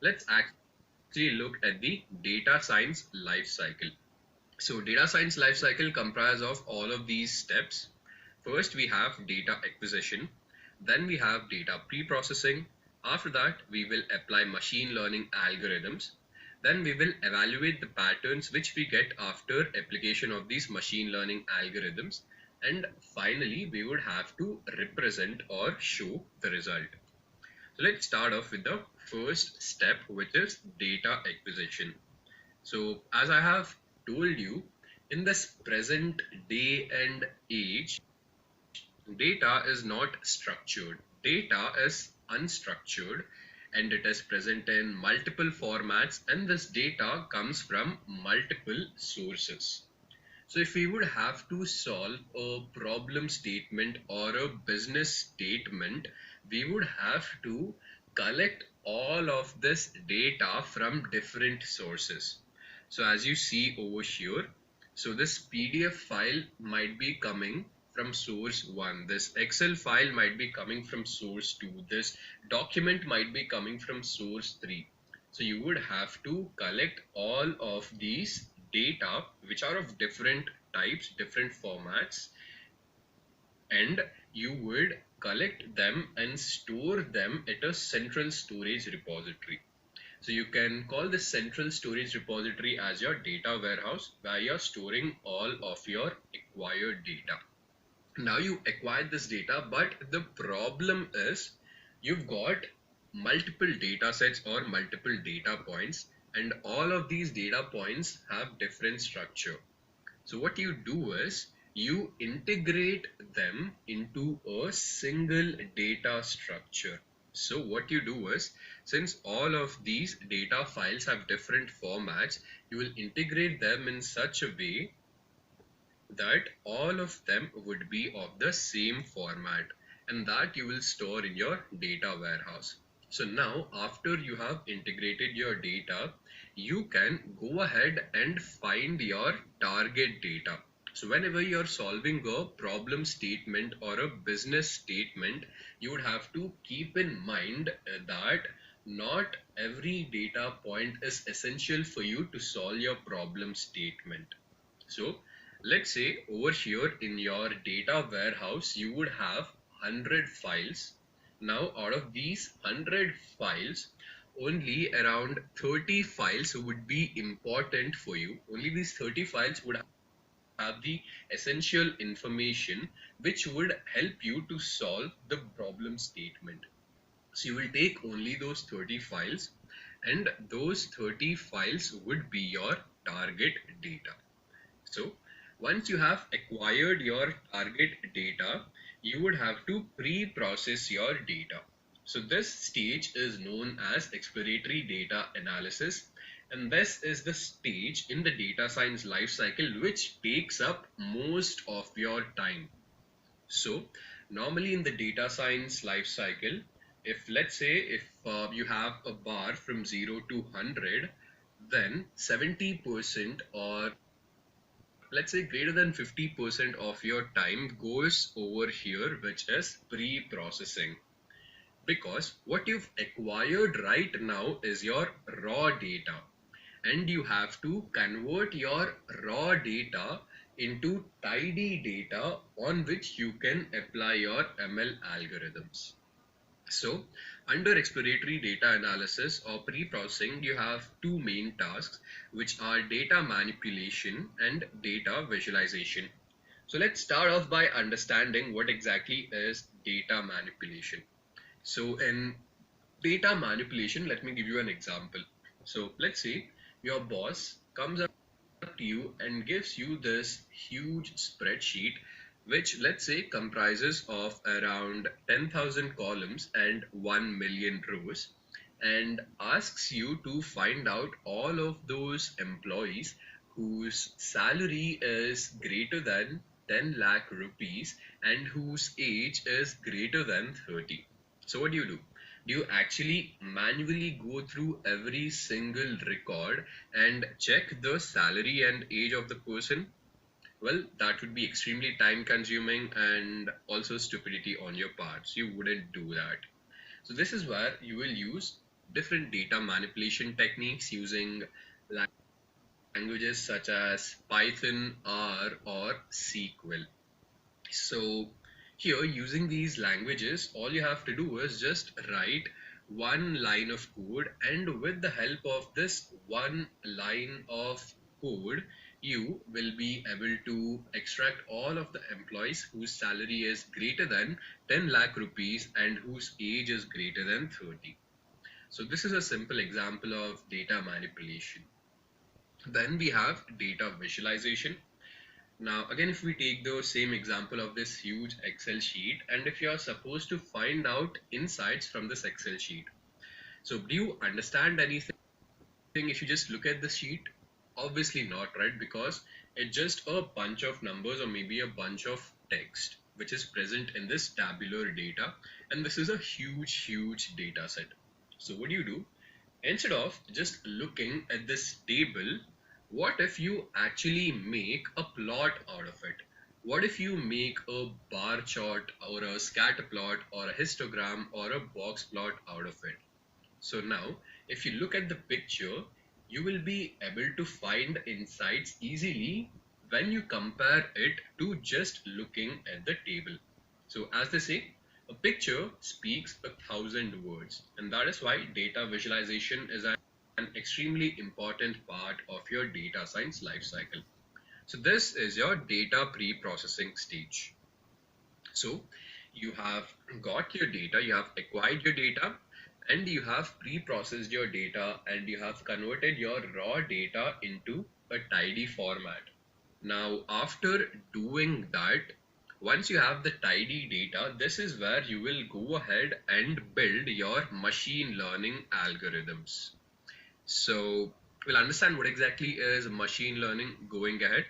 let's actually look at the data science life cycle. So data science life cycle comprises of all of these steps. First, we have data acquisition. Then we have data pre-processing. After that, we will apply machine learning algorithms. Then we will evaluate the patterns which we get after application of these machine learning algorithms. And finally, we would have to represent or show the result. So let's start off with the first step, which is data acquisition. So as I have told you, in this present day and age, data is not structured. Data is unstructured and it is present in multiple formats, and this data comes from multiple sources. So if we would have to solve a problem statement or a business statement, we would have to collect all of this data from different sources. So as you see over here, so this PDF file might be coming from source 1, this Excel file might be coming from source 2, this document might be coming from source 3. So you would have to collect all of these data which are of different types, different formats, and you would collect them and store them at a central storage repository. So you can call this central storage repository as your data warehouse, where you're storing all of your acquired data. Now you acquired this data, but the problem is you've got multiple data sets or multiple data points, and all of these data points have different structure. So what you do is you integrate them into a single data structure. So what you do is, since all of these data files have different formats, you will integrate them in such a way that all of them would be of the same format, and that you will store in your data warehouse. So now after you have integrated your data, you can go ahead and find your target data. So whenever you're solving a problem statement or a business statement, you would have to keep in mind that not every data point is essential for you to solve your problem statement. So let's say over here in your data warehouse, you would have 100 files. Now out of these 100 files, only around 30 files would be important for you. Only these 30 files would have the essential information which would help you to solve the problem statement. So you will take only those 30 files, and those 30 files would be your target data. So once you have acquired your target data, you would have to pre-process your data. So this stage is known as exploratory data analysis, and this is the stage in the data science life cycle which takes up most of your time. So normally in the data science life cycle, if let's say if you have a bar from 0 to 100, then 70% or let's say greater than 50% of your time goes over here, which is pre-processing. Because what you've acquired right now is your raw data, and you have to convert your raw data into tidy data on which you can apply your ML algorithms. So under exploratory data analysis or pre-processing, you have two main tasks, which are data manipulation and data visualization. So let's start off by understanding what exactly is data manipulation. So in data manipulation, let me give you an example. So let's say your boss comes up to you and gives you this huge spreadsheet, which let's say comprises of around 10,000 columns and 1 million rows, and asks you to find out all of those employees whose salary is greater than 10 lakh rupees and whose age is greater than 30. So what do? Do you actually manually go through every single record and check the salary and age of the person? Well, that would be extremely time consuming and also stupidity on your part. So you wouldn't do that. So this is where you will use different data manipulation techniques using languages such as Python, R, or SQL. So here, using these languages, all you have to do is just write one line of code, and with the help of this one line of code, you will be able to extract all of the employees whose salary is greater than 10 lakh rupees and whose age is greater than 30. So this is a simple example of data manipulation. Then we have data visualization. Now, again, if we take the same example of this huge Excel sheet, and if you're supposed to find out insights from this Excel sheet, so do you understand anything if you just look at the sheet? Obviously not, right? Because it's just a bunch of numbers or maybe a bunch of text which is present in this tabular data, and this is a huge data set. So what do? Instead of just looking at this table, what if you actually make a plot out of it? What if you make a bar chart or a scatter plot or a histogram or a box plot out of it? So now, if you look at the picture, you will be able to find insights easily when you compare it to just looking at the table. So as they say, a picture speaks 1,000 words, and that is why data visualization is an extremely important part of your data science lifecycle. So this is your data pre-processing stage. So you have got your data, you have acquired your data, and you have pre-processed your data, and you have converted your raw data into a tidy format. Now, after doing that, once you have the tidy data, this is where you will go ahead and build your machine learning algorithms. So we'll understand what exactly is machine learning going ahead.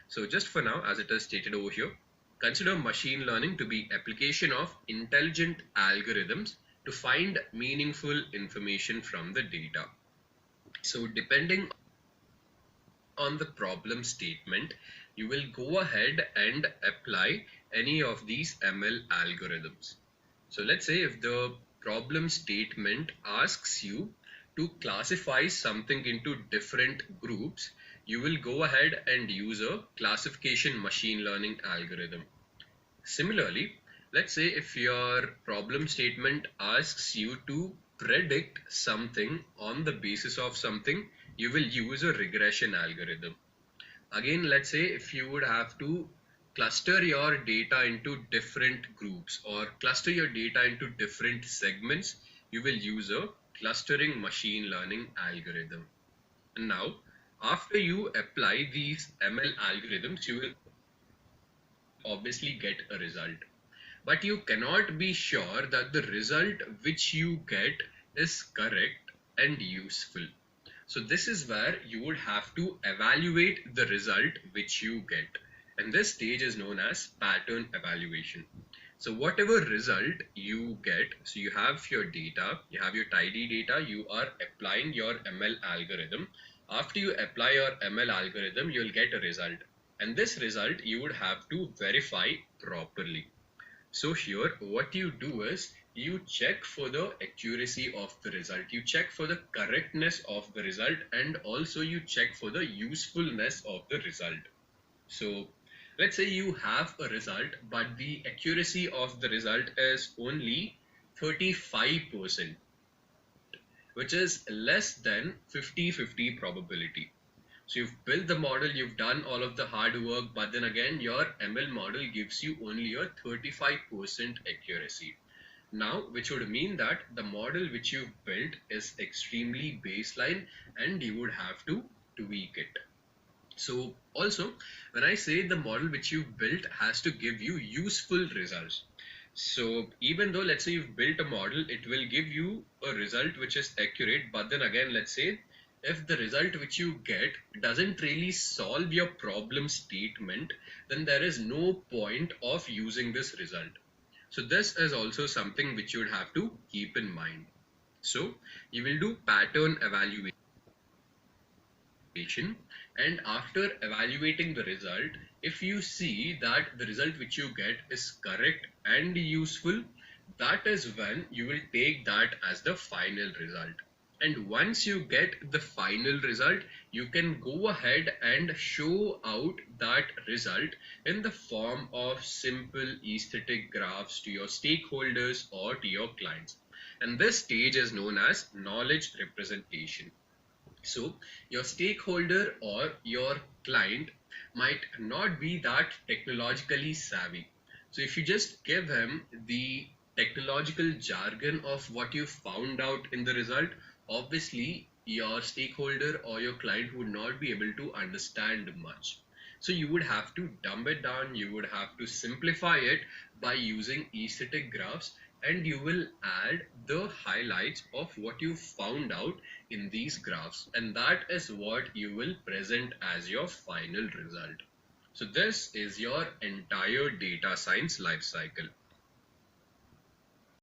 So just for now, as it is stated over here, consider machine learning to be application of intelligent algorithms to find meaningful information from the data. So depending on the problem statement, you will go ahead and apply any of these ML algorithms. So let's say if the problem statement asks you to classify something into different groups, you will go ahead and use a classification machine learning algorithm. Similarly, let's say if your problem statement asks you to predict something on the basis of something, you will use a regression algorithm. Again, let's say if you would have to cluster your data into different groups or cluster your data into different segments, you will use a clustering machine learning algorithm. And now, after you apply these ML algorithms, you will obviously get a result. But you cannot be sure that the result which you get is correct and useful. So this is where you would have to evaluate the result which you get. And this stage is known as pattern evaluation. So whatever result you get, so you have your data, you have your tidy data, you are applying your ML algorithm. After you apply your ML algorithm, you'll get a result. And this result you would have to verify properly. So here what you do is you check for the accuracy of the result, you check for the correctness of the result, and also you check for the usefulness of the result. So let's say you have a result, but the accuracy of the result is only 35%, which is less than 50-50 probability. So you've built the model, you've done all of the hard work, but then again, your ML model gives you only a 35% accuracy. Now, which would mean that the model which you've built is extremely baseline and you would have to tweak it. So also, when I say the model which you've built has to give you useful results. So even though let's say you've built a model, it will give you a result which is accurate, but then again, let's say if the result which you get doesn't really solve your problem statement, then there is no point of using this result. So this is also something which you would have to keep in mind. So you will do pattern evaluation, and after evaluating the result, if you see that the result which you get is correct and useful, that is when you will take that as the final result. And once you get the final result, you can go ahead and show out that result in the form of simple aesthetic graphs to your stakeholders or to your clients. And this stage is known as knowledge representation. So your stakeholder or your client might not be that technologically savvy. So if you just give him the technological jargon of what you found out in the result, obviously your stakeholder or your client would not be able to understand much. So you would have to dumb it down, you would have to simplify it by using aesthetic graphs, and you will add the highlights of what you found out in these graphs, and that is what you will present as your final result. So this is your entire data science life cycle.